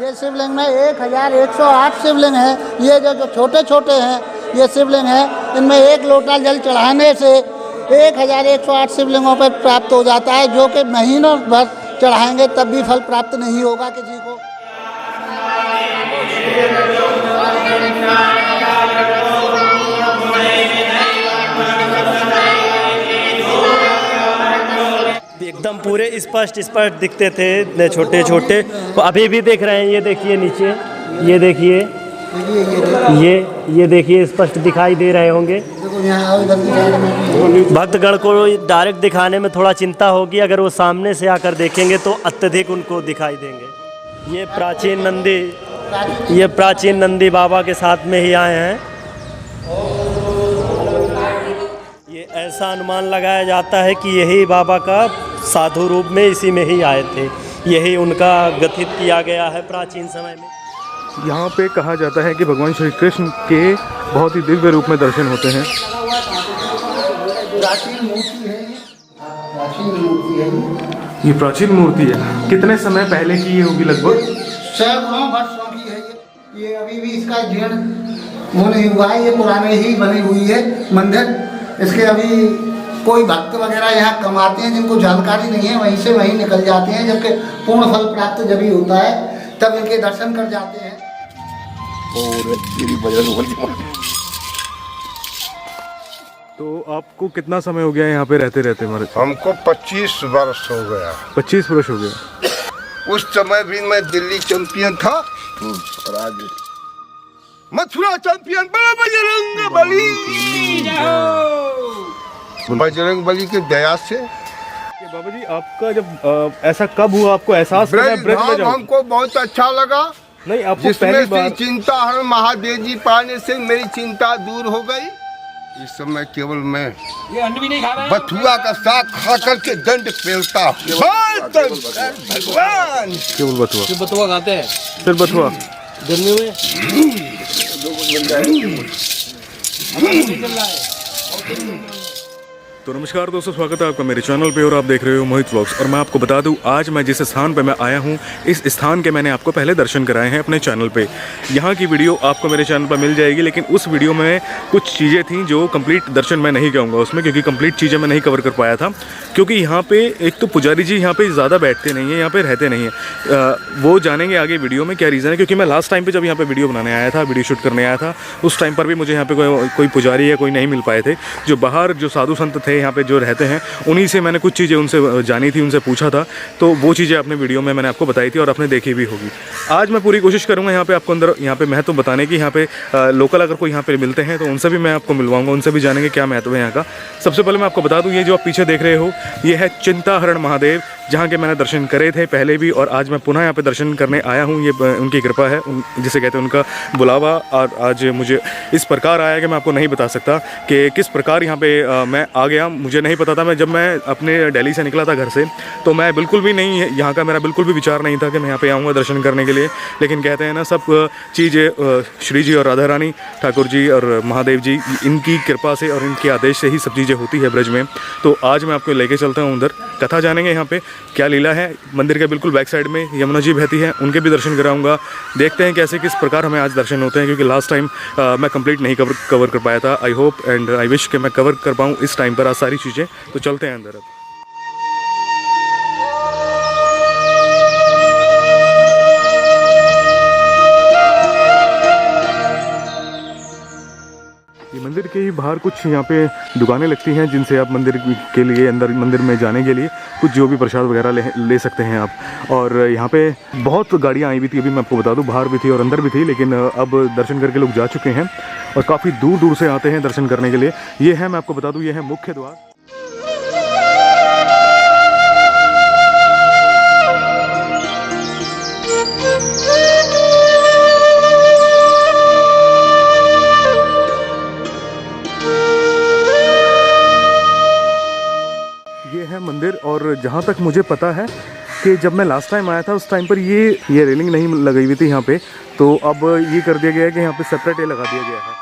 ये शिवलिंग में 1108 शिवलिंग है। ये जो छोटे छोटे हैं ये शिवलिंग है, इनमें 1 लोटा जल चढ़ाने से 1108 शिवलिंगों पर प्राप्त हो जाता है, जो कि महीनों भर चढ़ाएंगे तब भी फल प्राप्त नहीं होगा किसी को। एकदम पूरे स्पष्ट दिखते थे छोटे छोटे, तो अभी भी दिख रहे हैं। ये देखिए नीचे, ये देखिए, ये देखिए स्पष्ट दिखाई दे रहे होंगे। भक्तगण को डायरेक्ट दिखाने में थोड़ा चिंता होगी, अगर वो सामने से आकर देखेंगे तो अत्यधिक उनको दिखाई देंगे। ये प्राचीन नंदी बाबा के साथ में ही आए हैं। ये ऐसा अनुमान लगाया जाता है कि यही बाबा का साधु रूप में इसी में ही आए थे, यही उनका गठित किया गया है प्राचीन समय में। यहाँ पे कहा जाता है कि भगवान श्री कृष्ण के बहुत ही दिव्य रूप में दर्शन होते हैं। ये प्राचीन मूर्ति है। कितने समय पहले की ये होगी लगभग? सैकड़ों वर्षों की है ये अभी भी इसका जीर्ण वो नहीं हुआ है। ये पुराने ही बनी हुई है मंदिर। इसके अभी कोई भक्त वगैरह यहाँ कम आते हैं, जिनको जानकारी नहीं है वहीं से वहीं निकल जाते हैं, जबकि पूर्ण फल प्राप्त जब ही होता है तब इनके दर्शन कर जाते हैं। तो आपको कितना समय हो गया यहाँ पे रहते रहते? हमारे हमको 25 वर्ष हो गया। 25 वर्ष हो गया। उस समय भी मैं दिल्ली चैंपियन था और आज मथुरा चैंपियन बजरंग बली के दया से। बाबा जी, आपका जब ऐसा कब हुआ, आपको एहसास हुआ? हमको बहुत अच्छा लगा। नहीं, आपको जिसमें पहली से बार चिंता हर महादेव जी पाने से मेरी चिंता दूर हो गई। इस समय केवल मैं बथुआ का साग खा करके दंड पेलता हूँ। भगवान केवल बथुआ खाते हैं, फिर बथुआ गर्मी में तो नमस्कार दोस्तों, स्वागत है आपका मेरे चैनल पे और आप देख रहे हो मोहित व्लॉग्स। और मैं आपको बता दूं, आज मैं जिस स्थान पे मैं आया हूं, इस स्थान के मैंने आपको पहले दर्शन कराए हैं अपने चैनल पे। यहां की वीडियो आपको मेरे चैनल पर मिल जाएगी, लेकिन उस वीडियो में कुछ चीज़ें थी जो कंप्लीट दर्शन मैं नहीं कहूँगा उसमें, क्योंकि कंप्लीट चीज़ें मैं नहीं कवर कर पाया था। क्योंकि यहाँ पे एक तो पुजारी जी यहाँ पे ज़्यादा बैठते नहीं हैं, यहाँ पे रहते नहीं हैं। वो जानेंगे आगे वीडियो में क्या रीज़न है। क्योंकि मैं लास्ट टाइम पर जब यहाँ पर वीडियो बनाने आया था, वीडियो शूट करने आया था, उस टाइम पर भी मुझे यहाँ पर कोई पुजारी या कोई नहीं मिल पाए थे। जो बाहर जो साधु संत थे यहाँ पे जो रहते हैं, उन्हीं से मैंने कुछ चीज़ें उनसे जानी थी, उनसे पूछा था, तो वो चीज़ें अपने वीडियो में मैंने आपको बताई थी और आपने देखी भी होगी। आज मैं पूरी कोशिश करूंगा यहाँ पे आपको अंदर यहाँ पे महत्व बताने की। यहाँ पे लोकल अगर कोई यहाँ पे मिलते हैं तो उनसे भी मैं आपको मिलवाऊंगा, उनसे भी जानेंगे क्या महत्व है यहाँ का। सबसे पहले मैं आपको बता दूँ, ये जो आप पीछे देख रहे हो ये है चिंताहरण महादेव, जहाँ के मैंने दर्शन करे थे पहले भी, और आज मैं पुनः यहाँ पे दर्शन करने आया हूँ। ये उनकी कृपा है, जिसे कहते हैं उनका बुलावा। और आज मुझे इस प्रकार आया कि मैं आपको नहीं बता सकता कि किस प्रकार यहाँ पे मैं आ गया। मुझे नहीं पता था। जब मैं अपने दिल्ली से निकला था घर से, तो मैं बिल्कुल भी नहीं, यहाँ का मेरा बिल्कुल भी विचार नहीं था कि मैं यहाँ पे आऊँगा दर्शन करने के लिए। लेकिन कहते हैं ना, सब चीज़ें श्री जी और राधा रानी ठाकुर जी और महादेव जी, इनकी कृपा से और इनके आदेश से ही सब चीज़ें होती है ब्रज में। तो आज मैं आपको लेके चलता हूँ उधर, कथा जानेंगे यहाँ पे क्या लीला है। मंदिर के बिल्कुल बैक साइड में यमुना जी बहती है, उनके भी दर्शन कराऊंगा। देखते हैं कैसे किस प्रकार हमें आज दर्शन होते हैं, क्योंकि लास्ट टाइम मैं कंप्लीट नहीं कवर कर पाया था। I hope and I wish कि मैं कवर कर पाऊँ इस टाइम पर आज सारी चीज़ें। तो चलते हैं अंदर अब। ये मंदिर के ही बाहर कुछ यहाँ पे दुकानें लगती हैं, जिनसे आप मंदिर के लिए अंदर मंदिर में जाने के लिए कुछ जो भी प्रसाद वगैरह ले सकते हैं आप। और यहाँ पे बहुत गाड़ियाँ आई हुई थी, अभी मैं आपको बता दूँ, बाहर भी थी और अंदर भी थी। लेकिन अब दर्शन करके लोग जा चुके हैं और काफ़ी दूर दूर से आते हैं दर्शन करने के लिए। ये है, मैं आपको बता दूँ, ये है मुख्य द्वार। ये है मंदिर, और जहाँ तक मुझे पता है कि जब मैं लास्ट टाइम आया था उस टाइम पर ये रेलिंग नहीं लगाई हुई थी यहाँ पे, तो अब ये कर दिया गया है कि यहाँ पे सेपरेट ये लगा दिया गया है।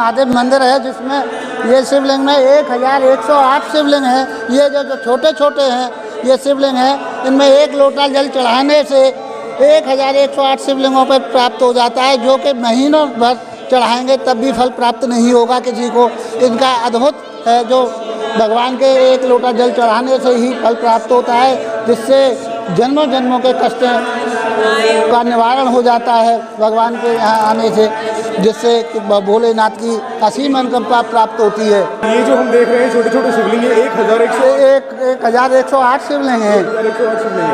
महादेव मंदिर है, जिसमें ये शिवलिंग में 1108 शिवलिंग हैं। ये जो छोटे छोटे हैं ये शिवलिंग हैं, इनमें 1 लोटा जल चढ़ाने से 1108 शिवलिंगों पर प्राप्त हो जाता है, जो कि महीनों भर चढ़ाएंगे तब भी फल प्राप्त नहीं होगा किसी को। इनका अद्भुत है, जो भगवान के 1 लोटा जल चढ़ाने से ही फल प्राप्त होता है, जिससे जन्मों जन्मों के कष्ट का निवारण हो जाता है भगवान के यहाँ आने से, जिससे भोलेनाथ की असीम अनुकंपा प्राप्त होती है। ये जो हम देख रहे हैं छोटे छोटे शिवलिंग, 1108 शिवलिंग हैं।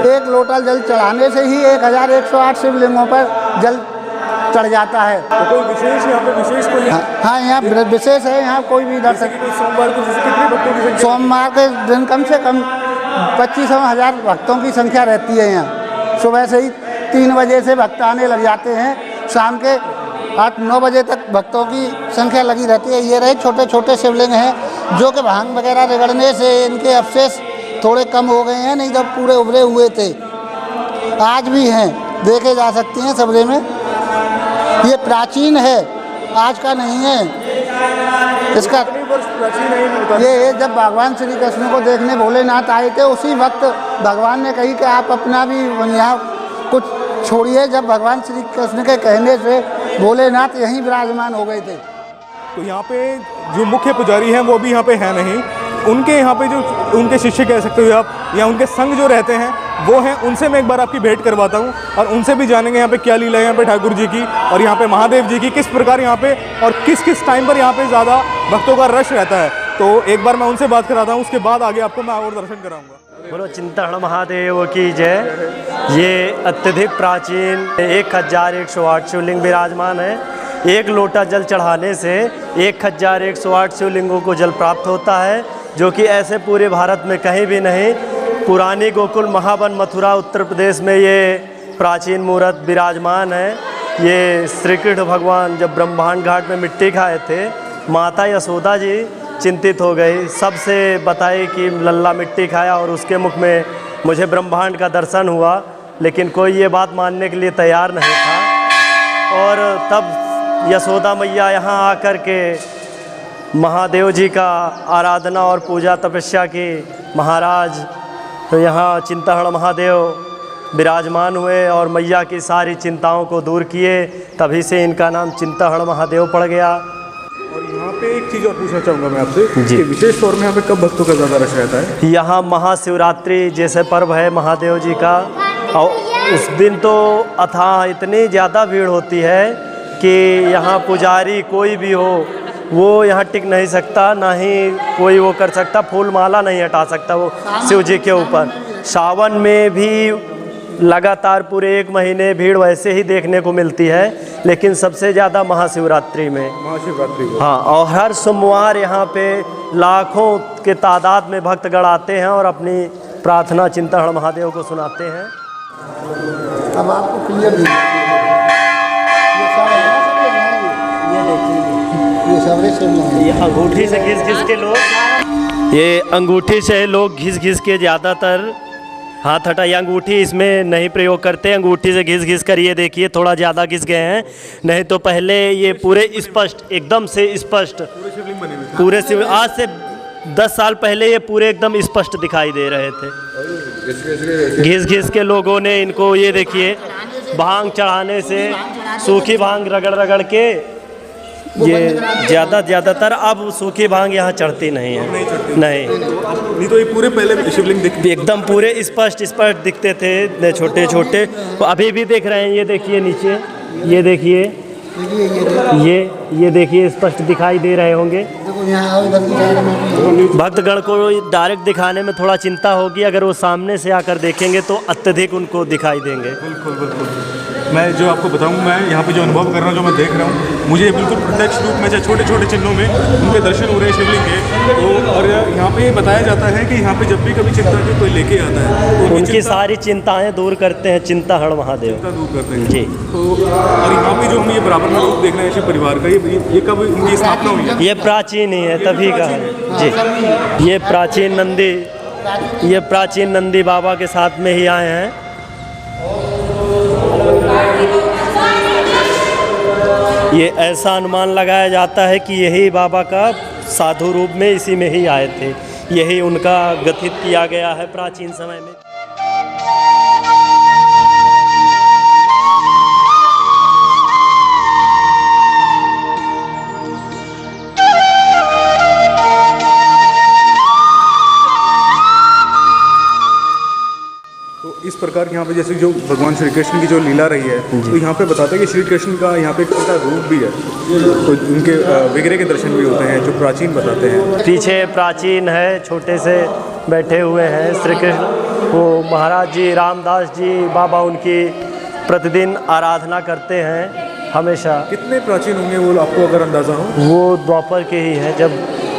1 लोटा जल चढ़ाने से ही 1108 शिवलिंगों पर जल चढ़ जाता है। तो कोई विशेष यहाँ पे विशेष कोई हाँ, यहाँ विशेष है। यहाँ कोई भी दर्शक सोमवार को जैसे कितने भक्तों की संख्या? सोमवार के दिन कम से कम 25,000 भक्तों की संख्या रहती है। यहाँ सुबह से ही 3 बजे से भक्त आने लग जाते हैं, शाम के 8-9 बजे तक भक्तों की संख्या लगी रहती है। ये रहे छोटे छोटे शिवलिंग हैं, जो कि भांग वगैरह रगड़ने से इनके अवशेष थोड़े कम हो गए हैं, नहीं तो पूरे उभरे हुए थे। आज भी हैं, देखे जा सकते हैं सबरे में। ये प्राचीन है, आज का नहीं है। इसका ये जब भगवान श्री कृष्ण को देखने भोलेनाथ आए थे, उसी वक्त भगवान ने कही कि आप अपना भी यहाँ कुछ छोड़िए। जब भगवान श्री कृष्ण के कहने से भोलेनाथ यहीं विराजमान हो गए थे। तो यहाँ पे जो मुख्य पुजारी हैं वो भी यहाँ पे है नहीं, उनके यहाँ पे जो उनके शिष्य कह सकते हो आप, या उनके संग जो रहते हैं वो हैं, उनसे मैं एक बार आपकी भेंट करवाता हूँ और उनसे भी जानेंगे यहाँ पे क्या लीला है यहाँ पे ठाकुर जी की और यहाँ पे महादेव जी की, किस प्रकार यहाँ पे और किस किस टाइम पर यहाँ पे ज़्यादा भक्तों का रश रहता है। तो एक बार मैं उनसे बात कराता हूँ, उसके बाद आगे आपको मैं और दर्शन कराऊंगा। बोलो चिंताहरण महादेव की जय। ये अत्यधिक प्राचीन 1108 शिवलिंग विराजमान है। 1 लोटा जल चढ़ाने से 1108 शिवलिंगों को जल प्राप्त होता है, जो कि ऐसे पूरे भारत में कहीं भी नहीं। पुरानी गोकुल महावन मथुरा उत्तर प्रदेश में ये प्राचीन मूर्त विराजमान है। ये श्री कृष्ण भगवान जब ब्रह्मांड घाट में मिट्टी खाए थे, माता यशोदा जी चिंतित हो गई, सबसे बताई कि लल्ला मिट्टी खाया और उसके मुख में मुझे ब्रह्मांड का दर्शन हुआ, लेकिन कोई ये बात मानने के लिए तैयार नहीं था। और तब यशोदा मैया यहाँ आकर के महादेव जी का आराधना और पूजा तपस्या की। महाराज तो यहाँ चिंताहरण महादेव विराजमान हुए और मैया की सारी चिंताओं को दूर किए, तभी से इनका नाम चिंताहरण महादेव पड़ गया। और यहाँ पे एक चीज़ और पूछना चाहूँगा मैं आपसे जी। कि विशेष तौर में यहाँ पे कब भक्तों का ज़्यादा रश रहता है? यहाँ महाशिवरात्रि जैसे पर्व है महादेव जी का, और उस दिन तो अथाह इतनी ज़्यादा भीड़ होती है कि यहाँ पुजारी कोई भी हो वो यहाँ टिक नहीं सकता, ना ही कोई वो कर सकता, फूल माला नहीं हटा सकता वो शिव जी के ऊपर। सावन में भी लगातार पूरे 1 महीने भीड़ वैसे ही देखने को मिलती है, लेकिन सबसे ज़्यादा महाशिवरात्रि में। महाशिवरात्रि को। हाँ, और हर सोमवार यहाँ पे लाखों के तादाद में भक्तगण आते हैं और अपनी प्रार्थना चिंताहरण महादेव को सुनाते हैं। अब आपको क्लियर दिख ये अंगूठी से घिस के लोग, ये अंगूठी से लोग घिस के ज़्यादातर हाथ हटा। ये अंगूठी इसमें नहीं प्रयोग करते, अंगूठी से घिस कर ये देखिए थोड़ा ज़्यादा घिस गए हैं, नहीं तो पहले ये पूरे स्पष्ट, एकदम से स्पष्ट पूरे शिव, आज से 10 साल पहले ये पूरे एकदम स्पष्ट दिखाई दे रहे थे। घिस के लोगों ने इनको, ये देखिए भांग चढ़ाने से, सूखी भांग रगड़ के, ये ज़्यादातर अब सूखी भांग यहाँ चढ़ती नहीं है। नहीं तो ये पूरे पहले शिवलिंग दिखते एकदम पूरे स्पष्ट दिखते थे, छोटे छोटे, तो अभी भी दिख रहे हैं। ये देखिए नीचे, ये देखिए, ये देखिए स्पष्ट दिखाई दे रहे होंगे। भक्तगण को डायरेक्ट दिखाने में थोड़ा चिंता होगी, अगर वो सामने से आकर देखेंगे तो अत्यधिक उनको दिखाई देंगे। बिल्कुल। मैं जो आपको बताऊं, मैं यहाँ पे जो अनुभव कर रहा हूँ, जो मैं देख रहा हूँ, मुझे बिल्कुल प्रत्यक्ष रूप में छोटे छोटे चिन्हों में उनके दर्शन हो रहे हैं शिवलिंग के। तो और यहाँ पे बताया जाता है कि यहाँ पे जब भी कभी चिंता की कोई लेके आता है तो उनकी सारी चिंताएं दूर करते हैं चिंताहरण महादेव। दूर करते हैं जी। तो और यहाँ पे जो हम ये बराबर में रूप देख रहे हैं शिव परिवार का, ये कब इनकी स्थापना हुई है? ये प्राचीन ही है, तभी का है जी। ये प्राचीन नंदी बाबा के साथ में ही आए हैं। ये ऐसा अनुमान लगाया जाता है कि यही बाबा का साधु रूप में इसी में ही आए थे, यही उनका गठित किया गया है प्राचीन समय में। इस प्रकार यहाँ पे जैसे जो भगवान श्री कृष्ण की जो लीला रही है, तो यहाँ पे बताते हैं कि श्री कृष्ण का यहाँ पे एक छोटा रूप भी है, तो उनके विग्रह के दर्शन भी होते हैं जो प्राचीन बताते हैं। पीछे प्राचीन है, छोटे से बैठे हुए हैं श्री कृष्ण, वो महाराज जी रामदास जी बाबा उनकी प्रतिदिन आराधना करते हैं हमेशा। कितने प्राचीन होंगे वो, आपको अगर अंदाज़ा हो? वो द्वापर के ही हैं, जब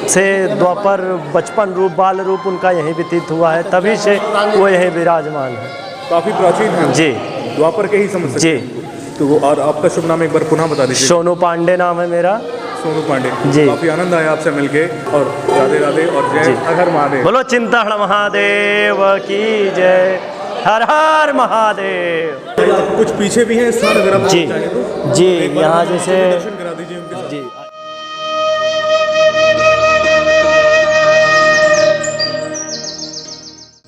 से द्वापर बचपन रूप बाल रूप उनका यहीं व्यतीत हुआ है, तभी से वो यहीं विराजमान है। काफ़ी प्राचीन है जी, द्वापर के ही समझ सकते हैं। जी। तो वो, और आपका शुभ नाम एक बार पुनः बता दीजिए। सोनू पांडे नाम है मेरा। सोनू पांडे जी। काफ़ी आनंद आया आपसे मिलके, और राधे राधे और जय हर हर महादेव। बोलो चिंताहरण महादेव की जय, हर हर महादेव। कुछ पीछे भी है स्थान, अगर आप जी चाहें तो जी, एक बार यहाँ मुझे जैसे दर्शन करा दीजिए उनके साथ। जी।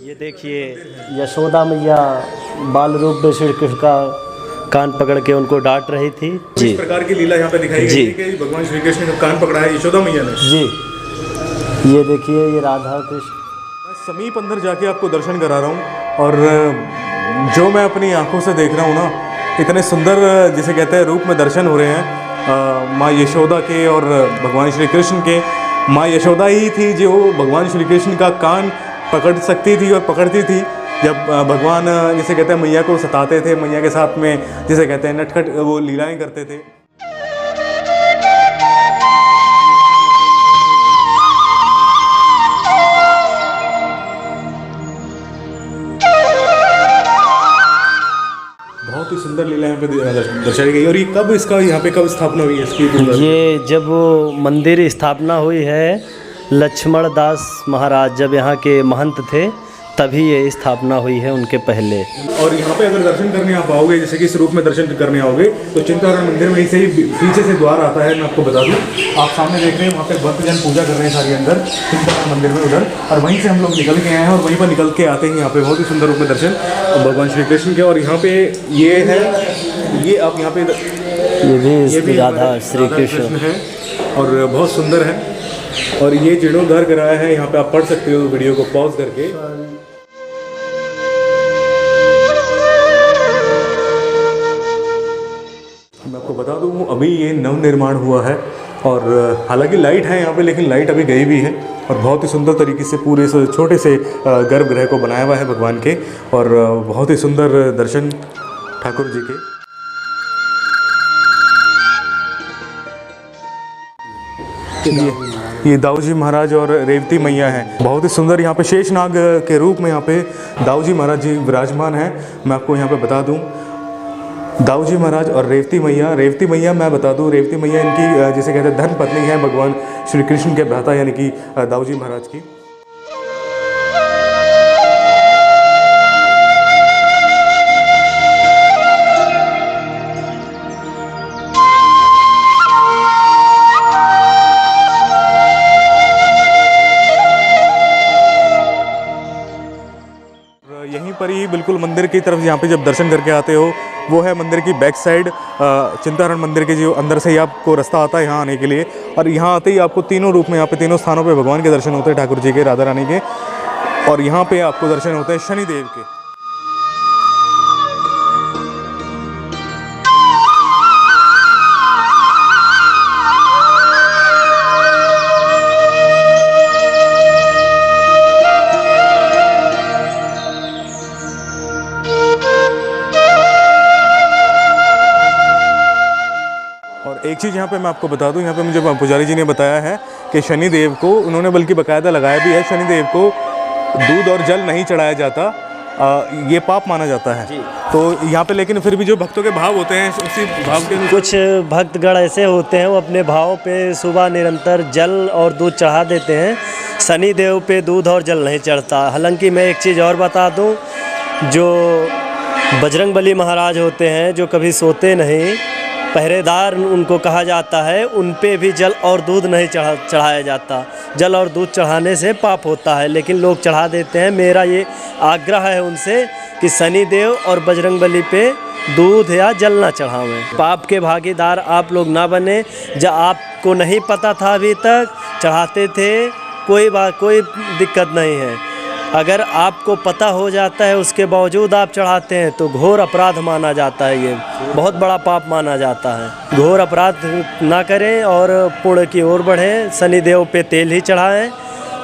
ये देखिए यशोदा मैया बाल रूप में श्री कृष्ण का कान पकड़ के उनको डांट रही थी। जी, इस प्रकार की लीला यहाँ पे दिखाई गई जी। है कि भगवान श्री कृष्ण का कान पकड़ा है यशोदा मैया ने। जी, ये देखिए ये राधा कृष्ण। मैं समीप अंदर जाके आपको दर्शन करा रहा हूँ, और जो मैं अपनी आंखों से देख रहा हूँ ना, इतने सुंदर जिसे कहते हैं रूप में दर्शन हो रहे हैं माँ यशोदा के और भगवान श्री कृष्ण के। माँ यशोदा ही थी जो भगवान श्री कृष्ण का कान पकड़ सकती थी और पकड़ती थी जब भगवान जिसे कहते हैं मैया को सताते थे, मैया के साथ में जिसे कहते हैं नटखट वो लीलाएं करते थे। बहुत ही सुंदर लीला यहाँ पे दर्शाई गई। और ये कब इसका यहाँ पे कब स्थापना हुई है इसकी? ये जब वो मंदिर स्थापना हुई है लक्ष्मण दास महाराज जब यहाँ के महंत थे, तभी ये स्थापना हुई है उनके पहले। और यहाँ पे अगर दर्शन करने आप आओगे, जैसे कि इस रूप में दर्शन करने आओगे, तो चिंताहरण मंदिर में से ही पीछे से द्वार आता है। मैं आपको बता दूँ, आप सामने देख रहे हैं वहाँ पे भक्तजन पूजा कर रहे हैं सारे अंदर चिंताहरण मंदिर में उधर, और वहीं से हम लोग निकल के आए हैं और वहीं पर निकल के आते हैं यहाँ पे बहुत ही सुंदर रूप में दर्शन भगवान श्री कृष्ण के। और यहाँ पे ये है, ये आप यहाँ पे ये भी राधा श्री कृष्ण है और बहुत सुंदर है। और ये जीर्णोद्धार कराया है, यहाँ पे आप पढ़ सकते हो वीडियो को पॉज करके। मैं आपको बता दूँ अभी ये नव निर्माण हुआ है, और हालांकि लाइट है यहाँ पे, लेकिन लाइट अभी गई भी है। और बहुत ही सुंदर तरीके से पूरे से छोटे से गर्भगृह को बनाया हुआ है भगवान के, और बहुत ही सुंदर दर्शन ठाकुर जी के। ये दाऊ जी महाराज और रेवती मैया हैं। बहुत ही सुंदर यहाँ पे शेषनाग के रूप में यहाँ पे दाऊ जी महाराज जी विराजमान हैं। मैं आपको यहाँ पे बता दूँ, दाऊ जी महाराज और रेवती मैया मैं बता दूँ, रेवती मैया इनकी जिसे कहते हैं धर्म पत्नी है भगवान श्री कृष्ण के भ्राता यानी कि दाऊ जी महाराज की। यहीं पर ही बिल्कुल मंदिर की तरफ यहाँ पे जब दर्शन करके आते हो, वो है मंदिर की बैक साइड, चिंताहरण मंदिर के जो अंदर से ही आपको रास्ता आता है यहाँ आने के लिए। और यहाँ आते ही आपको तीनों रूप में, यहाँ पे तीनों स्थानों पे भगवान के दर्शन होते हैं, ठाकुर जी के, राधा रानी के, और यहाँ पे आपको दर्शन होते हैं शनिदेव के। एक चीज़ यहाँ पे मैं आपको बता दूँ, यहाँ पे मुझे पुजारी जी ने बताया है कि शनिदेव को उन्होंने बल्कि बाकायदा लगाया भी है, शनिदेव को दूध और जल नहीं चढ़ाया जाता, ये पाप माना जाता है। तो यहाँ पे लेकिन फिर भी जो भक्तों के भाव होते हैं उसी भाव के कुछ भक्तगण ऐसे होते हैं वो अपने भाव पे सुबह निरंतर जल और दूध चढ़ा देते हैं, शनिदेव पे दूध और जल नहीं चढ़ता। हालांकि मैं एक चीज़ और बता दूँ, जो बजरंगबली महाराज होते हैं जो कभी सोते नहीं, पहरेदार उनको कहा जाता है, उन पे भी जल और दूध नहीं चढ़ाया जाता। जल और दूध चढ़ाने से पाप होता है, लेकिन लोग चढ़ा देते हैं। मेरा ये आग्रह है उनसे कि शनिदेव और बजरंगबली पे दूध या जल ना चढ़ावें। पाप के भागीदार आप लोग ना बने। जब आपको नहीं पता था अभी तक, चढ़ाते थे, कोई दिक्कत नहीं है। अगर आपको पता हो जाता है उसके बावजूद आप चढ़ाते हैं तो घोर अपराध माना जाता है, ये बहुत बड़ा पाप माना जाता है। घोर अपराध ना करें और पुण्य की ओर बढ़ें। शनिदेव पे तेल ही चढ़ाएं,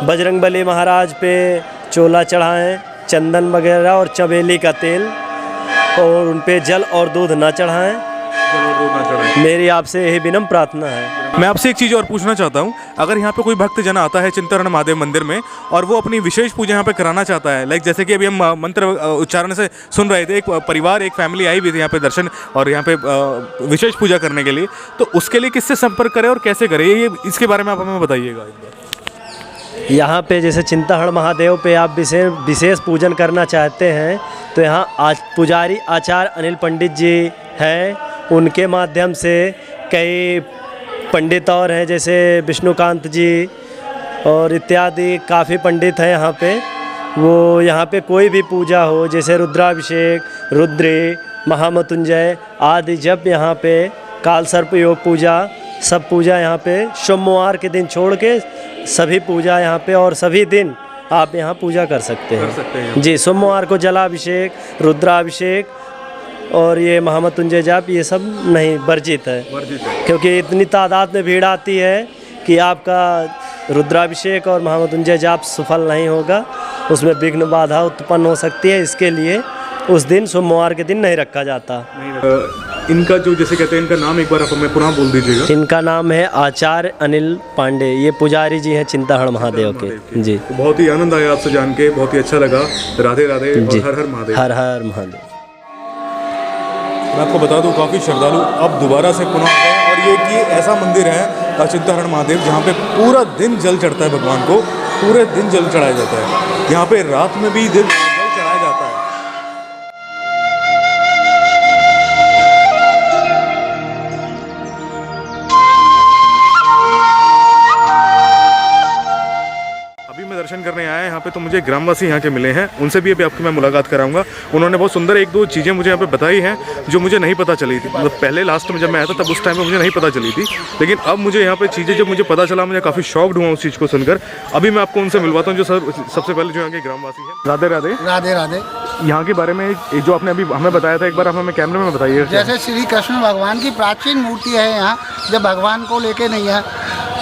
बजरंगबली महाराज पे चोला चढ़ाएं, चंदन वगैरह और चमेली का तेल, और उन पे जल और दूध ना चढ़ाएं। मेरी आपसे यही विनम्र प्रार्थना है। मैं आपसे एक चीज़ और पूछना चाहता हूँ, अगर यहाँ पे कोई भक्त जन आता है चिंताहरण महादेव मंदिर में और वो अपनी विशेष पूजा यहाँ पे कराना चाहता है, लाइक जैसे कि अभी हम मंत्र उच्चारण से सुन रहे थे, एक परिवार, एक फैमिली आई हुई थी यहाँ पे दर्शन और यहाँ पे विशेष पूजा करने के लिए, तो उसके लिए किससे संपर्क करें और कैसे करें, ये इसके बारे में आप हमें बताइएगा एक बार। यहाँ पे जैसे चिंताहरण महादेव पे आप विशेष पूजन करना चाहते हैं तो यहाँ आज पुजारी आचार्य अनिल पंडित जी हैं, उनके माध्यम से कई पंडित और हैं जैसे विष्णुकांत जी और इत्यादि काफ़ी पंडित हैं यहाँ पे। वो यहाँ पे कोई भी पूजा हो जैसे रुद्राभिषेक, रुद्री, महामृत्युंजय आदि, जब यहाँ पे काल सर्प योग पूजा, सब पूजा यहाँ पे सोमवार के दिन छोड़ के सभी पूजा यहाँ पे और सभी दिन आप यहाँ पूजा कर सकते हैं। जी, सोमवार को जलाभिषेक, रुद्राभिषेक और ये महामृत्युंजय जाप ये सब नहीं, वर्जित है, क्योंकि इतनी तादाद में भीड़ आती है कि आपका रुद्राभिषेक और महामृत्युंजय जाप सफल नहीं होगा, उसमें विघ्न बाधा उत्पन्न हो सकती है। इसके लिए उस दिन सोमवार के दिन नहीं रखा जाता। इनका जो जैसे कहते हैं इनका नाम एक बार आप हमें पुनः बोल दीजिएगा। इनका नाम है आचार्य अनिल पांडे, ये पुजारी जी हैं चिंताहरण महादेव के। जी, तो बहुत ही आनंद आया आपसे जान के, बहुत ही अच्छा लगा। राधे राधे और हर हर महादेव। हर हर महादेव। मैं आपको बता दूं, काफ़ी श्रद्धालु अब दोबारा से पुनः आ गए और ये कि ऐसा मंदिर है चिंताहरण महादेव जहाँ पे पूरा दिन जल चढ़ता है, भगवान को पूरे दिन जल चढ़ाया जाता है। यहाँ पे रात में भी जल चढ़ाया जाता है। दर्शन करने आए यहाँ पे, तो मुझे ग्रामवासी यहाँ के मिले हैं, उनसे भी अभी आपकी मैं मुलाकात कराऊंगा। उन्होंने बहुत सुंदर एक दो चीज़ें मुझे यहाँ पे बताई हैं जो मुझे नहीं पता चली थी। मतलब पहले लास्ट में जब मैं आया था तब उस टाइम पे मुझे नहीं पता चली थी, लेकिन अब मुझे यहाँ पे चीज़ें जब मुझे पता चला, मुझे काफ़ी शॉक्ड हुआ उस चीज़ को सुनकर। अभी मैं आपको उनसे मिलवाता हूँ जो सबसे पहले जो यहाँ के ग्रामवासी हैं। राधे राधे। राधे राधे। यहाँ के बारे में जो आपने अभी हमें बताया था, एक बार आप हमें कैमरे में बताइए। जैसे श्री कृष्ण भगवान की प्राचीन मूर्ति है यहाँ, जब भगवान को लेके नहीं है,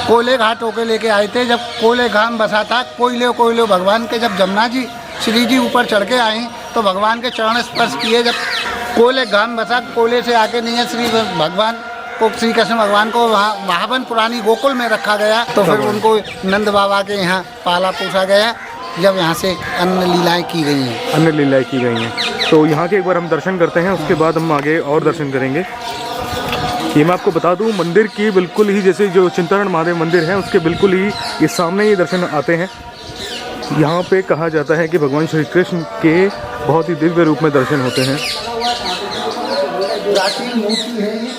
कोयले घाट होके लेके आए थे, जब कोयले घाम बसा था, कोयले भगवान के जब जमुना जी श्री जी ऊपर चढ़ के आए तो भगवान के चरण स्पर्श किए, जब कोयले घाम बसा, कोयले से आके नहीं है, श्री भगवान को, श्री कृष्ण भगवान को वहाँ महावन पुरानी गोकुल में रखा गया, तो फिर उनको नंद बाबा के यहाँ पाला पोसा गया, जब यहाँ से अन्य लीलाएँ की गई हैं। अन्य लीलाएँ की गई हैं, तो यहाँ के एक बार हम दर्शन करते हैं, उसके बाद हम आगे और दर्शन करेंगे। ये मैं आपको बता दूं, मंदिर की बिल्कुल ही जैसे जो चिंताहरण महादेव मंदिर है उसके बिल्कुल ही ये सामने ही दर्शन आते हैं। यहाँ पे कहा जाता है कि भगवान श्री कृष्ण के बहुत ही दिव्य रूप में दर्शन होते हैं। प्राचीन मूर्ति है ये।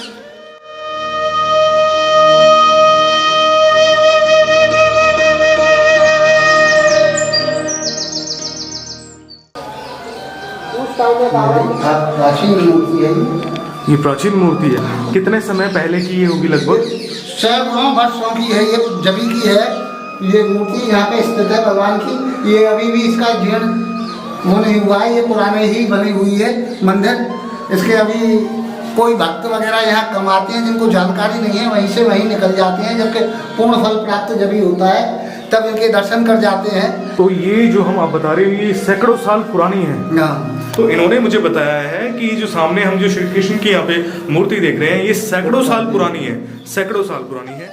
प्राचीन मूर्ति है ये प्राचीन मूर्ति है। कितने समय पहले की ये होगी? लगभग सैकड़ों वर्षों की है ये, जबी की है ये मूर्ति, यहाँ पे स्थित है भगवान की। ये अभी भी इसका जीर्ण वो नहीं हुआ है, ये पुराने ही बनी हुई है मंदिर। इसके अभी कोई भक्त वगैरह यहाँ कम आते हैं, जिनको जानकारी नहीं है वहीं से वहीं निकल जाते हैं, जबकि पूर्ण फल प्राप्त जब ही होता है तब इनके दर्शन कर जाते हैं। तो ये जो हम आप बता रहे हो ये सैकड़ों साल पुरानी है। तो इन्होंने मुझे बताया है कि जो सामने हम जो श्री कृष्ण की यहाँ पे मूर्ति देख रहे हैं ये सैकड़ों साल पुरानी है, सैकड़ों साल पुरानी है।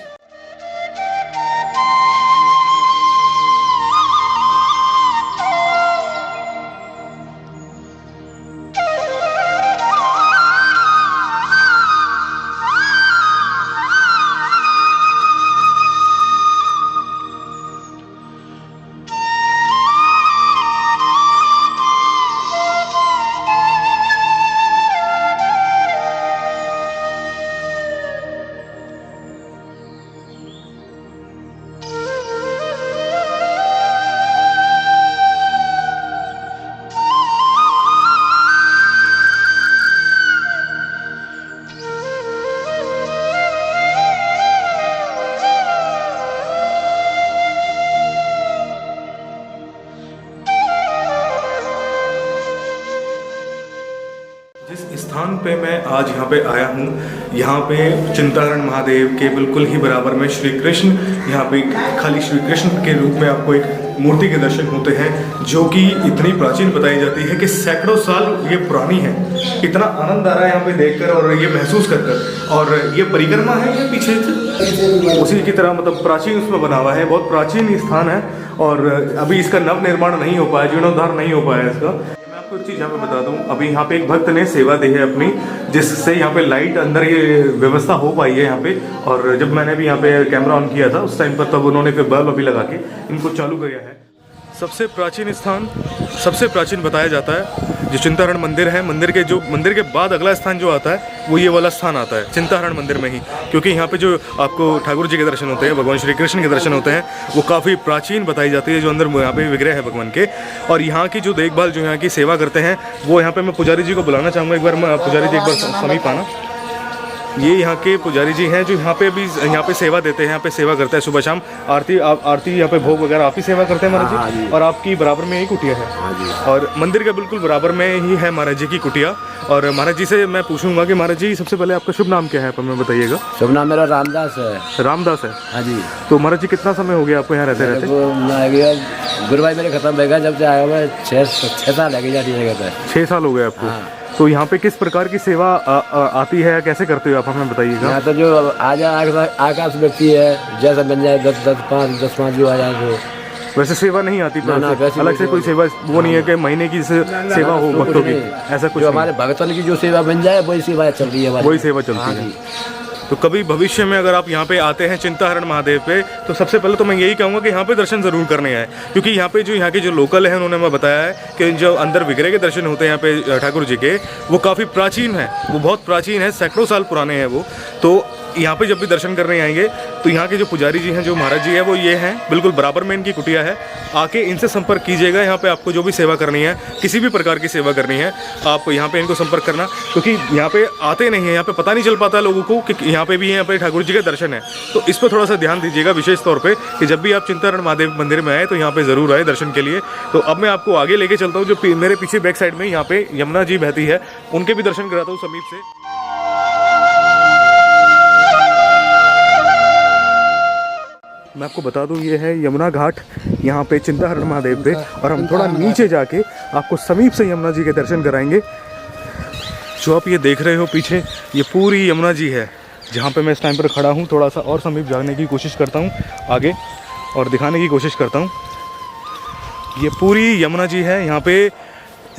पे मैं आज यहाँ पे आया हूँ। यहाँ पे चिंताहरण महादेव के बिल्कुल ही बराबर में श्री कृष्ण, यहाँ पे खाली श्री कृष्ण के रूप में आपको एक मूर्ति के दर्शन होते हैं, जो कि इतनी प्राचीन बताई जाती है कि सैकड़ों साल ये पुरानी है। इतना आनंद आ रहा है यहाँ पे देखकर और ये महसूस कर। और ये परिक्रमा है, ये पीछे उसी की तरह मतलब प्राचीन उसमें बना हुआ है, बहुत प्राचीन स्थान है। और अभी इसका नव निर्माण नहीं हो पाया, जीर्णोद्धार नहीं हो पाया इसका। मैं आपको एक चीज़ यहाँ पे बता दूँ, अभी यहाँ पे एक भक्त ने सेवा दी है अपनी, जिससे यहाँ पे लाइट अंदर ये व्यवस्था हो पाई है यहाँ पे। और जब मैंने भी यहाँ पे कैमरा ऑन किया था उस टाइम पर, तब उन्होंने फिर बल्ब अभी लगा के इनको चालू किया है। सबसे प्राचीन स्थान, सबसे प्राचीन बताया जाता है जो चिंताहरण मंदिर है। मंदिर के बाद अगला स्थान जो आता है वो ये वाला स्थान आता है, चिंताहरण मंदिर में ही। क्योंकि यहाँ पे जो आपको ठाकुर जी के दर्शन होते हैं, भगवान श्री कृष्ण के दर्शन होते हैं, वो काफ़ी प्राचीन बताई जाती है, जो अंदर यहाँ पे विग्रह है भगवान के। और यहाँ की जो देखभाल, जो यहाँ की सेवा करते हैं, वो यहाँ पे मैं पुजारी जी को बुलाना चाहूँगा। एक बार मैं पुजारी जी एक बार समीप आना। ये यहाँ के पुजारी जी हैं जो यहाँ पे भी यहाँ पे सेवा देते हैं, यहाँ पे सेवा करते हैं सुबह शाम। आरती यहाँ पे भोग वगैरह आप ही सेवा करते हैं महाराज जी। और आपकी बराबर में ही कुटिया है और मंदिर के बिल्कुल बराबर में ही है महाराज जी की कुटिया। और महाराज जी से मैं पूछूंगा कि महाराज जी सबसे पहले आपका शुभ नाम क्या है, हमें बताइएगा। शुभ नाम मेरा रामदास है। रामदास है? हाँ जी। तो महाराज जी कितना समय हो गया आपको यहाँ रहते? गुरुभाई मेरे खत्म हो गया, जब से आया हुआ 6 साल लगे जाती है। 6 साल हो गए आपको? तो यहाँ पे किस प्रकार की सेवा आती है, कैसे करते हो आप, हमें बताइएगा। यहाँ तो जो आकाश व्यक्ति है, जैसा बन जाए 10-5 जो आ जाए तो। वैसे सेवा नहीं आती ना, अलग से कोई सेवा वो नहीं है कि महीने की सेवा हो भक्तों की, ऐसा कुछ? हमारे भगतन की जो सेवा बन जाए वही सेवा चल रही है, वही सेवा चलती है। तो कभी भविष्य में अगर आप यहाँ पे आते हैं चिंताहरण महादेव पे, तो सबसे पहले तो मैं यही कहूँगा कि यहाँ पे दर्शन ज़रूर करने आए। क्योंकि यहाँ पे जो यहाँ के जो लोकल हैं उन्होंने मैं बताया है कि जो अंदर विग्रह के दर्शन होते हैं यहाँ पे ठाकुर जी के, वो काफ़ी प्राचीन है, वो बहुत प्राचीन है, सैकड़ों साल पुराने हैं वो। तो यहाँ पे जब भी दर्शन करने आएंगे तो यहाँ के जो पुजारी जी हैं, जो महाराज जी है, वो ये हैं, बिल्कुल बराबर में इनकी कुटिया है। आके इनसे संपर्क कीजिएगा। यहाँ पे आपको जो भी सेवा करनी है, किसी भी प्रकार की सेवा करनी है, आप यहाँ पे इनको संपर्क करना। क्योंकि यहाँ पे आते नहीं है, यहाँ पे पता नहीं चल पाता लोगों को कि यहाँ पे भी यहाँ पे ठाकुर जी के दर्शन है। तो इस पर थोड़ा सा ध्यान दीजिएगा विशेष तौर पर कि जब भी आप चिंताहरण महादेव मंदिर में आए तो यहाँ पे ज़रूर आए दर्शन के लिए। तो अब मैं आपको आगे लेके चलता हूँ, जो मेरे पीछे बैक साइड में यहाँ पे यमुना जी बहती है, उनके भी दर्शन कराता हूँ समीप से। मैं आपको बता दूं, ये है यमुना घाट यहाँ पे चिंताहरण महादेव पे। और हम थोड़ा नीचे जाके आपको समीप से यमुना जी के दर्शन कराएंगे। जो आप ये देख रहे हो पीछे, ये पूरी यमुना जी है जहाँ पे मैं इस टाइम पर खड़ा हूँ। थोड़ा सा और समीप जाने की कोशिश करता हूँ आगे और दिखाने की कोशिश करता हूँ। ये पूरी यमुना जी है। यहाँ पे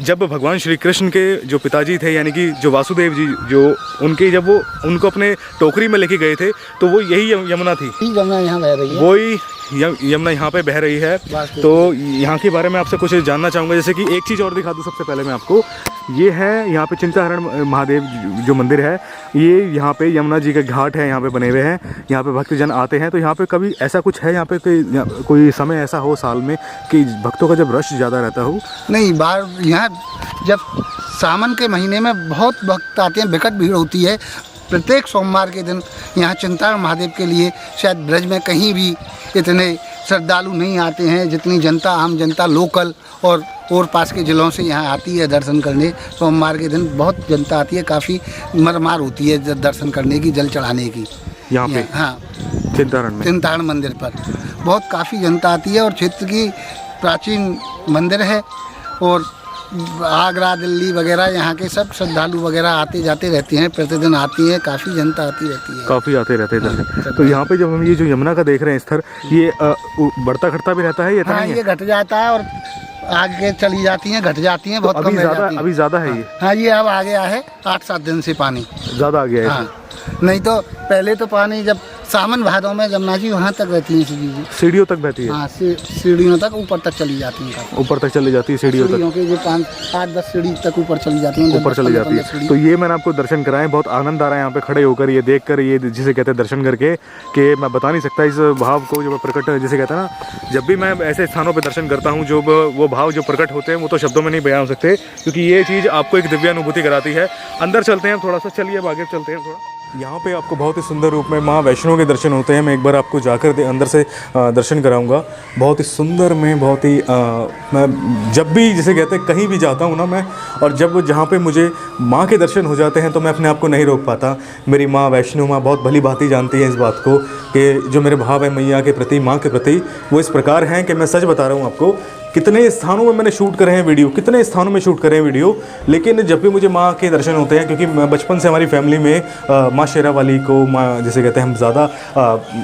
जब भगवान श्री कृष्ण के जो पिताजी थे, यानी कि जो वासुदेव जी, जो उनके जब वो उनको अपने टोकरी में लेके गए थे, तो वो यही यमुना थी। यमुना यहाँ बह रही है, वही यमुना यहाँ पे बह रही है। तो यहाँ के बारे में आपसे कुछ जानना चाहूँगा। जैसे कि एक चीज़ और दिखा दूँ सबसे पहले मैं आपको, ये है यहाँ पे चिंताहरण महादेव जो मंदिर है, ये यहाँ पे यमुना जी के घाट है, यहाँ पे बने हुए हैं। यहाँ पे भक्तजन आते हैं। तो यहाँ पे कभी ऐसा कुछ है यहाँ पे कोई समय ऐसा हो साल में कि भक्तों का जब रश ज़्यादा रहता हो? नहीं, बार यहाँ जब सावन के महीने में बहुत भक्त आते हैं, विकट भीड़ होती है। प्रत्येक सोमवार के दिन यहाँ चिंताहरण महादेव के लिए शायद ब्रज में कहीं भी इतने श्रद्धालु नहीं आते हैं जितनी जनता, आम जनता लोकल और पास के ज़िलों से यहाँ आती है दर्शन करने। सोमवार के दिन बहुत जनता आती है, काफ़ी मरमार होती है दर्शन करने की, जल चढ़ाने की यहाँ पे। हाँ, चिंताहरण मंदिर पर बहुत काफ़ी जनता आती है। और क्षेत्र की प्राचीन मंदिर है और आगरा, दिल्ली वगैरह यहाँ के सब श्रद्धालु वगैरह आते जाते रहते हैं, प्रतिदिन आती है, काफ़ी जनता आती रहती है, काफ़ी आते रहते हैं। तो यहाँ पे जब हम ये जो यमुना का देख रहे हैं स्तर, ये बढ़ता घटता भी रहता है? ये हाँ, ये घट जाता है और आगे चली जाती हैं, घट जाती हैं, बहुत कम रह जाती हैं। अभी ज़्यादा है ये? हाँ, ये अब आ गया है 8-7 दिन से पानी ज़्यादा आ गया है। हाँ, नहीं तो पहले तो पानी जब सावन भादों में जमुना जी वहाँ तक रहती है, सीढ़ियों तक बहती है। हाँ, सीढ़ियों तक ऊपर तक चली जाती है, ऊपर तक चली जाती है सीढ़ियों तक के जो 5-8-10 सीढ़ी तक ऊपर चली जाती है, ऊपर चली जाती है। तो ये मैंने आपको दर्शन कराए, बहुत आनंद आ रहा है यहाँ पे खड़े होकर, ये देख कर, ये जिसे कहते हैं दर्शन करके, कि मैं बता नहीं सकता इस भाव को जो प्रकट, जिसे कहते हैं ना, जब भी मैं ऐसे स्थानों पर दर्शन करता हूँ, जो वो भाव जो प्रकट होते हैं वो तो शब्दों में नहीं बयान हो सकते, क्योंकि ये चीज़ आपको एक दिव्य अनुभूति कराती है। अंदर चलते हैं थोड़ा सा, चलिए अब आगे चलते हैं थोड़ा। यहाँ पे आपको बहुत ही सुंदर रूप में माँ वैष्णो के दर्शन होते हैं। मैं एक बार आपको जाकर अंदर से दर्शन कराऊंगा। बहुत ही सुंदर में, बहुत ही मैं जब भी जिसे कहते हैं कहीं भी जाता हूँ ना मैं, और जब जहाँ पे मुझे माँ के दर्शन हो जाते हैं तो मैं अपने आप को नहीं रोक पाता। मेरी माँ वैष्णो माँ बहुत भली भांति जानती है इस बात को कि जो मेरे भाव है मैया के प्रति, माँ के प्रति, वो इस प्रकार हैं कि मैं सच बता रहा हूँ आपको। कितने स्थानों में मैंने शूट करे हैं वीडियो, कितने स्थानों में शूट करे हैं वीडियो, लेकिन जब भी मुझे माँ के दर्शन होते हैं, क्योंकि मैं बचपन से हमारी फैमिली में माँ शेरा वाली को, माँ जिसे कहते हैं, हम ज़्यादा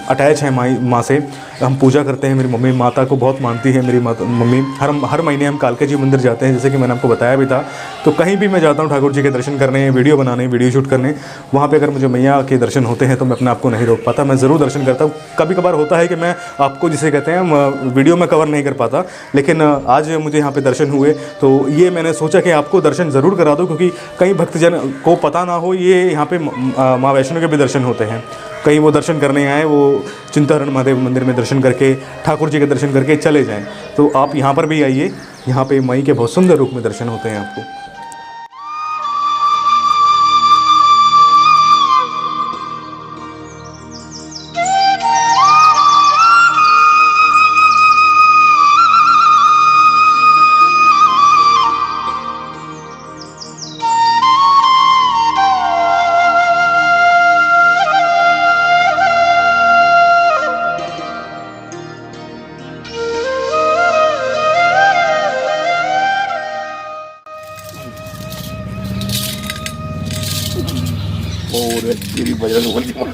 अटैच हैं माँ से। हम पूजा करते हैं। मेरी मम्मी माता को बहुत मानती है। मेरी मम्मी हर महीने हम कालका जी मंदिर जाते हैं, जैसे कि मैंने आपको बताया भी था। तो कहीं भी मैं जाता हूँ ठाकुर जी के दर्शन करने, वीडियो बनाने, वीडियो शूट करने, वहाँ पे अगर मुझे मैया के दर्शन होते हैं तो मैं अपने आप को नहीं रोक पाता, मैं ज़रूर दर्शन करता हूँ। कभी कभार होता है कि मैं आपको जिसे कहते हैं वीडियो में कवर नहीं कर पाता, लेकिन आज मुझे यहाँ पे दर्शन हुए तो ये मैंने सोचा कि आपको दर्शन ज़रूर करा दूँ, क्योंकि कई भक्तजन को पता ना हो ये यहाँ पे माँ वैष्णो के भी दर्शन होते हैं। कहीं वो दर्शन करने आए, वो चिंताहरण महादेव मंदिर में दर्शन करके, ठाकुर जी के दर्शन करके चले जाएं। तो आप यहाँ पर भी आइए, यहाँ पे माई के बहुत सुंदर रूप में दर्शन होते हैं आपको। और तेरी बजरंग बली माँ।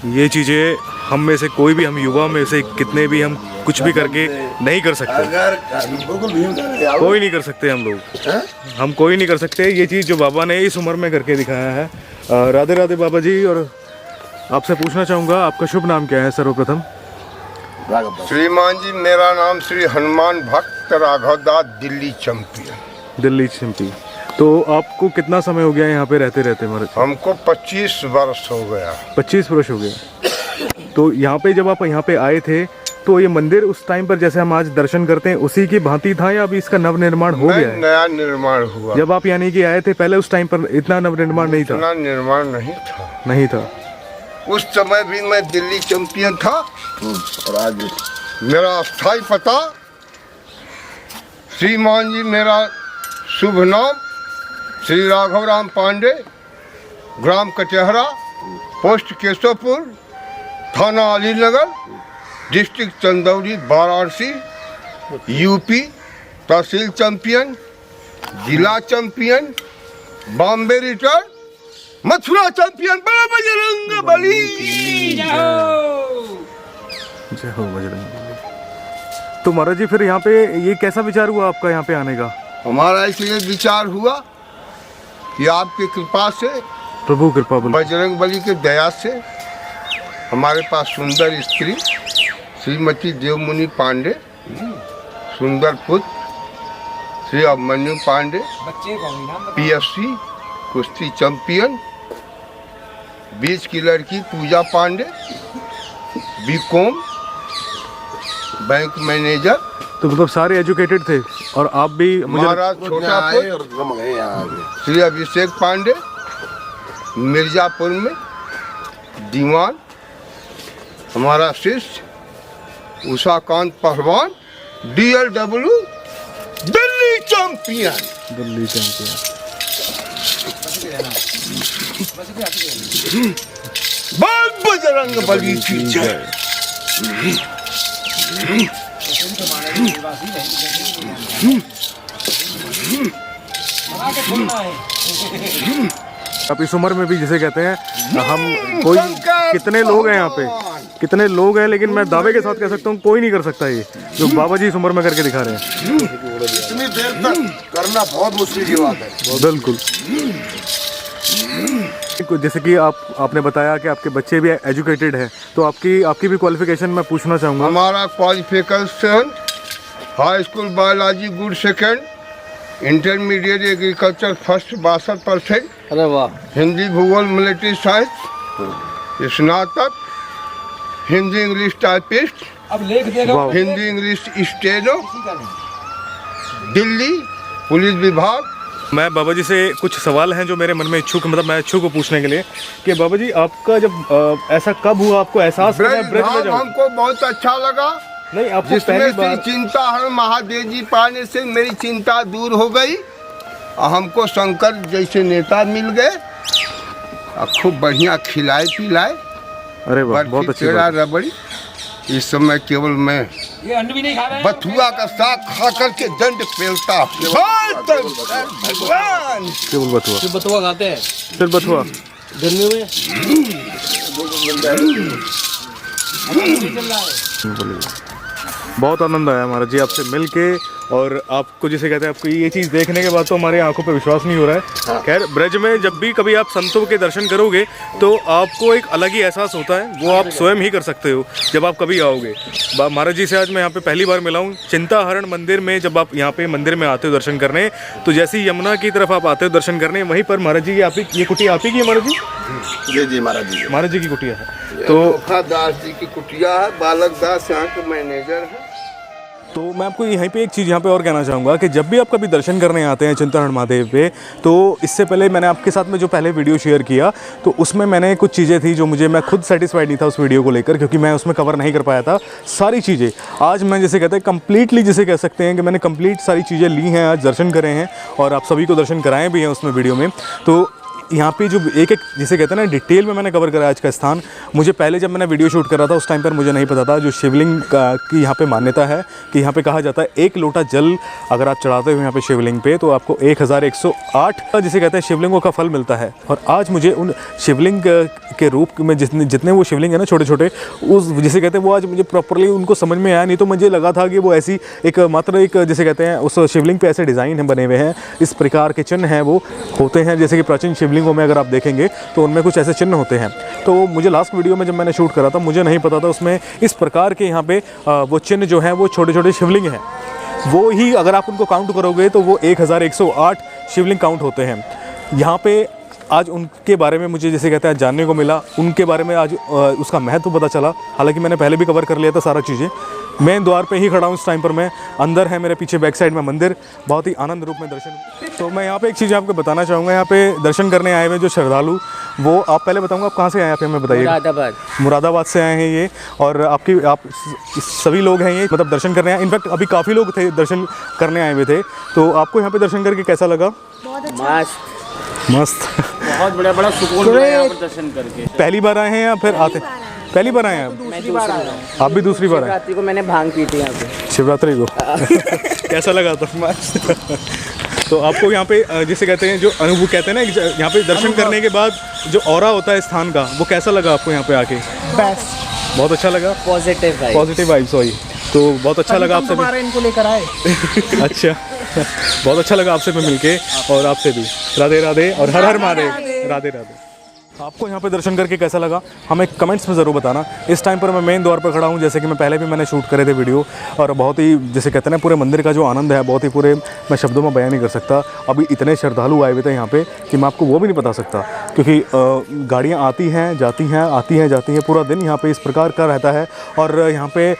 ये चीज़ें हम में से कोई भी, हम युवा में से कितने भी, हम कुछ भी करके नहीं कर सकते। कोई नहीं कर सकते हम लोग, हम कोई नहीं कर सकते ये चीज़ जो बाबा ने इस उम्र में करके दिखाया है। राधे राधे बाबा जी। और आपसे पूछना चाहूँगा, आपका शुभ नाम क्या है सर्वप्रथम? श्रीमान जी, मेरा नाम श्री हनुमान भक्त राघव दास, दिल्ली चैंपियन। दिल्ली चैंपी। तो आपको कितना समय हो गया यहाँ पे रहते रहते? हमारे हमको 25 वर्ष हो गया। 25 वर्ष हो गया। तो यहाँ पे जब आप यहाँ पे आए थे तो ये मंदिर उस टाइम पर जैसे हम आज दर्शन करते हैं उसी की भांति था, या अभी इसका नव निर्माण हो गया है? नया निर्माण हुआ। जब आप यानी कि आए थे पहले, उस टाइम पर इतना नव निर्माण नहीं था? इतना निर्माण नहीं था। नहीं था। उस समय भी मैं दिल्ली चैंपियन था। और आज मेरा स्थायी पता, श्रीमान जी, मेरा शुभ नाम श्री राघव राम पांडे, ग्राम कचहरा, पोस्ट केशवपुर, थाना अलीनगर, डिस्ट्रिक्ट चंदौली, वाराणसी, यूपी, तहसील चैंपियन, जिला champion, Bombay return, Mathura champion, बड़ा बजरंग बली। जय हो बजरंग बली। तो महाराज जी, फिर यहाँ पे ये कैसा विचार हुआ आपका यहाँ पे आने का? हमारा इसलिए विचार हुआ कि आपकी कृपा से, प्रभु कृपा बोल, बजरंग बली के दया से हमारे पास सुंदर स्त्री श्रीमती देवमुनि पांडे, सुंदर पुत्र श्री अभिमन्यु पांडे, PFC कुश्ती चैंपियन, बीच की लड़की पूजा पांडे, बीकॉम बैंक मैनेजर। तो मतलब सारे एजुकेटेड थे। और आप भी? महाराज छोटा पुत्र श्री अभिषेक पांडे, मिर्जापुर में दीवान। हमारा शिष्य उषाकांत पहलवान, DLW Delhi champion. Delhi champion. Bajrang Bali की जय। आप इस उम्र में भी जिसे कहते हैं, हम कोई कितने लोग हैं यहाँ पे, कितने लोग हैं, लेकिन मैं दावे के साथ कह सकता हूँ कोई नहीं कर सकता ये जो बाबा जी इस उम्र में करके दिखा रहे हैं। इतनी देर तक करना बहुत मुश्किल की बात है। बिल्कुल। जैसे कि आपने बताया कि आपके बच्चे भी एजुकेटेड हैं, तो आपकी भी क्वालिफिकेशन मैं पूछना चाहूँगा। हमारा qualification high school biology good second, intermediate agriculture first 62%, अरे वाह। हिंदी भूगोल मिलिट्री साइंस स्नातक, Hindi English typist, Hindi English steno, Delhi police विभाग। मैं बाबा जी से कुछ सवाल हैं जो मेरे मन में इच्छुक, मतलब मैं इच्छुक हूँ पूछने के लिए कि बाबा जी आपका जब ऐसा कब हुआ आपको एहसास हुआ ब्रज में धाम जाऊं? हमको बहुत अच्छा लगा, नहीं आपको जिसमें पहली से बार चिंता हर महादेव जी पाने से मेरी चिंता दूर हो गई और हमको शंकर जैसे नेता मिल गए और खूब बढ़िया खिलाए पिलाए। अरे वाह, बहुत अच्छी पेड़ा बात। रबड़ी। इस समय केवल मैं बथुआ का साग खा करके दंड पेलता हूं। भगवान केवल बथुआ, फिर बतुआ खाते हैं सिर्फ बथुआ। गर्मियों में। बहुत आनंद आया महाराज जी आपसे मिल के, और आपको जैसे कहते हैं आपको ये चीज़ देखने के बाद तो हमारे आंखों पे विश्वास नहीं हो रहा है। खैर ब्रज में जब भी कभी आप संतों के दर्शन करोगे तो आपको एक अलग ही एहसास होता है, वो आप स्वयं ही कर सकते हो जब आप कभी आओगे। महाराज जी से आज मैं यहाँ पे पहली बार मिला हूँ चिंताहरण मंदिर में। जब आप यहाँ पे मंदिर में आते हो दर्शन करने, तो जैसे ही यमुना की तरफ आप आते हो दर्शन करने, वहीं पर महाराज जी आप ये कुटिया आप ही की है महाराज जी? जी महाराज जी, महाराज जी की कुटिया है। तो दास जी की कुटिया है, बालक दास यहाँ के मैनेजर है। तो मैं आपको यहीं पे एक चीज़ यहाँ पे और कहना चाहूँगा कि जब भी आप कभी दर्शन करने आते हैं चिंताहरण महादेव पे, तो इससे पहले मैंने आपके साथ में जो पहले वीडियो शेयर किया तो उसमें मैंने कुछ चीज़ें थी जो मैं खुद सेटिस्फाइड नहीं था उस वीडियो को लेकर, क्योंकि मैं उसमें कवर नहीं कर पाया था सारी चीज़ें। आज मैं जैसे कहते हैं कंप्लीटली जिसे कह सकते हैं कि मैंने कंप्लीट सारी चीज़ें ली हैं, आज दर्शन करे हैं और आप सभी को दर्शन कराए भी हैं उसमें वीडियो में। तो यहाँ पे जो एक जिसे कहते हैं ना डिटेल में मैंने कवर करा आज का स्थान। मुझे पहले जब मैंने वीडियो शूट करा था उस टाइम पर मुझे नहीं पता था जो शिवलिंग की यहाँ पे मान्यता है कि यहाँ पे कहा जाता है 1 लोटा जल अगर आप चढ़ाते हो यहाँ पे शिवलिंग पे तो आपको 1108 जिसे कहते हैं शिवलिंगों का फल मिलता है। और आज मुझे उन शिवलिंग के रूप में जितने वो शिवलिंग है ना छोटे छोटे, उस जिसे कहते हैं वो आज मुझे प्रॉपरली उनको समझ में आया। नहीं तो मुझे लगा था कि वो ऐसी एक मात्र एक जिसे कहते हैं उस शिवलिंग पे ऐसे डिज़ाइन है बने हुए हैं, इस प्रकार के चिन्ह हैं वो होते हैं। जैसे कि प्राचीन शिवलिंगों में अगर आप देखेंगे तो उनमें कुछ ऐसे चिन्ह होते हैं। तो मुझे लास्ट वीडियो में जब मैंने शूट करा था मुझे नहीं पता था उसमें इस प्रकार के यहाँ पे वो चिन्ह जो हैं वो छोटे छोटे शिवलिंग हैं। वो ही अगर आप उनको काउंट करोगे तो वो 1108 शिवलिंग काउंट होते हैं यहाँ पे। आज उनके बारे में मुझे जैसे कहते हैं जानने को मिला, उनके बारे में आज उसका महत्व पता चला। हालांकि मैंने पहले भी कवर कर लिया था सारा चीज़ें। मेन द्वार पे ही खड़ा हूँ इस टाइम पर मैं, अंदर है मेरे पीछे बैक साइड में मंदिर, बहुत ही आनंद रूप में दर्शन। तो मैं यहाँ पे एक चीज़ आपको बताना चाहूँगा, यहाँ पे दर्शन करने आए हुए जो श्रद्धालु, वो आप पहले बताऊँगा आप कहाँ से आए हैं, हमें बताइए। मुरादाबाद से आए हैं ये, और आप सभी लोग हैं ये मतलब दर्शन करने आए। इनफैक्ट अभी काफ़ी लोग थे दर्शन करने आए हुए थे। तो आपको यहाँ पे दर्शन करके कैसा लगा? मस्त, बहुत बड़ा सुकून मिला यहाँ पर दर्शन करके। पहली बार आए हैं या फिर आते? पहली बार आए हैं आप भी दूसरी बार आए? शिवरात्रि को मैंने भांग पी थी यहाँ पे। शिवरात्रि को कैसा लगा था? तो आपको यहाँ पे जिसे कहते हैं जो अनुभव कहते हैं ना यहाँ पे दर्शन करने के बाद जो ऑरा होता है स्थान का, वो कैसा लगा आपको यहाँ पे आके? बेस्ट, बहुत अच्छा लगा। पॉजिटिव वाइब्स वही तो बहुत अच्छा लगा आपसे भी। इनको लेकर आए। अच्छा, बहुत अच्छा लगा आपसे भी मिलके, और आपसे भी। राधे राधे और हर हर महादेव। राधे राधे। आपको यहाँ पे दर्शन करके कैसा लगा हमें कमेंट्स में ज़रूर बताना। इस टाइम पर मैं मेन द्वार पर खड़ा हूँ, जैसे कि मैं पहले भी मैंने शूट करे थे वीडियो, और बहुत ही जैसे कहते हैं ना पूरे मंदिर का जो आनंद है बहुत ही पूरे मैं शब्दों में बयान नहीं कर सकता। अभी इतने श्रद्धालु आए हुए थे यहाँ पे कि मैं आपको वो भी नहीं बता सकता, क्योंकि गाड़ियाँ आती हैं जाती हैं, आती हैं जाती हैं, पूरा दिन यहाँ पर इस प्रकार का रहता है। और यहाँ पर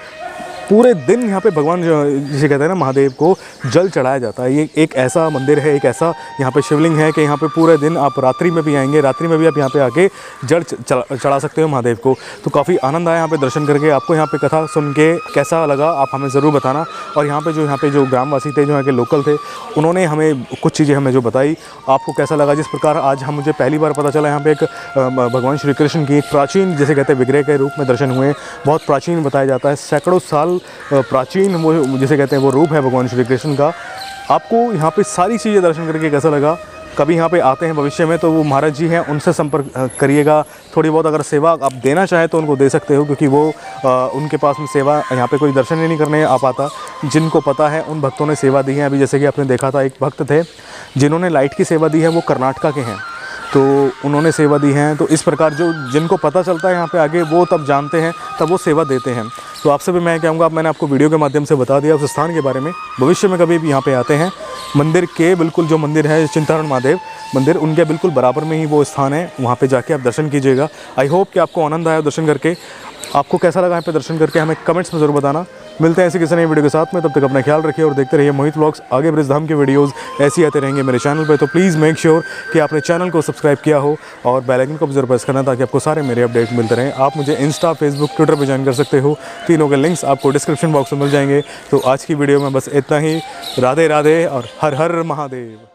पूरे दिन यहाँ पे भगवान जिसे कहते हैं ना महादेव को जल चढ़ाया जाता है। ये एक ऐसा मंदिर है, एक ऐसा यहाँ पे शिवलिंग है कि यहाँ पे पूरे दिन आप रात्रि में भी आएंगे, रात्रि में भी आप यहाँ पे आके जल चढ़ा सकते हो महादेव को। तो काफ़ी आनंद आया यहाँ पे दर्शन करके। आपको यहाँ पे कथा सुन के कैसा लगा आप हमें ज़रूर बताना। और यहाँ पे जो ग्रामवासी थे, जो यहाँ के लोकल थे, उन्होंने हमें कुछ चीज़ें हमें जो बताई, आपको कैसा लगा। जिस प्रकार आज मुझे पहली बार पता चला यहाँ पे एक भगवान श्री कृष्ण की प्राचीन जिसे कहते हैं विग्रह के रूप में दर्शन हुए। बहुत प्राचीन बताया जाता है, सैकड़ों साल प्राचीन वो जिसे कहते हैं वो रूप है भगवान श्री कृष्ण का। आपको यहाँ पे सारी चीज़ें दर्शन करके कैसा लगा? कभी यहाँ पे आते हैं भविष्य में तो वो महाराज जी हैं, उनसे संपर्क करिएगा। थोड़ी बहुत अगर सेवा आप देना चाहें तो उनको दे सकते हो, क्योंकि वो उनके पास में सेवा यहाँ पे कोई दर्शन ही नहीं करने आ पाता। जिनको पता है उन भक्तों ने सेवा दी है। अभी जैसे कि आपने देखा था एक भक्त थे जिन्होंने लाइट की सेवा दी है, वो कर्नाटका के हैं, तो उन्होंने सेवा दी है। तो इस प्रकार जो जिनको पता चलता है यहाँ पे आगे वो तब जानते हैं, तब वो सेवा देते हैं। तो आपसे भी मैं कहूँगा, मैंने आपको वीडियो के माध्यम से बता दिया उस स्थान के बारे में। भविष्य में कभी भी यहाँ पे आते हैं, मंदिर के बिल्कुल जो मंदिर है चिंताहरण महादेव मंदिर, उनके बिल्कुल बराबर में ही वो स्थान है, वहाँ पे जाके आप दर्शन कीजिएगा। आई होप कि आपको आनंद आया दर्शन करके। आपको कैसा लगा यहाँ पे दर्शन करके हमें कमेंट्स में ज़रूर बताना। मिलते हैं ऐसे किसी नई वीडियो के साथ में, तब तक अपना ख्याल रखिए और देखते रहिए मोहित व्लॉग्स। आगे ब्रजधाम के वीडियोस ऐसे आते रहेंगे मेरे चैनल पे, तो प्लीज़ मेक श्योर कि आपने चैनल को सब्सक्राइब किया हो और बेल आइकन को भी जरूर प्रेस करना, ताकि आपको सारे मेरे अपडेट मिलते रहें। आप मुझे इंस्टा, फेसबुक, ट्विटर पर ज्वाइन कर सकते हो, तीनों के लिंक्स आपको डिस्क्रिप्शन बॉक्स में मिल जाएंगे। तो आज की वीडियो में बस इतना ही। राधे राधे और हर हर महादेव।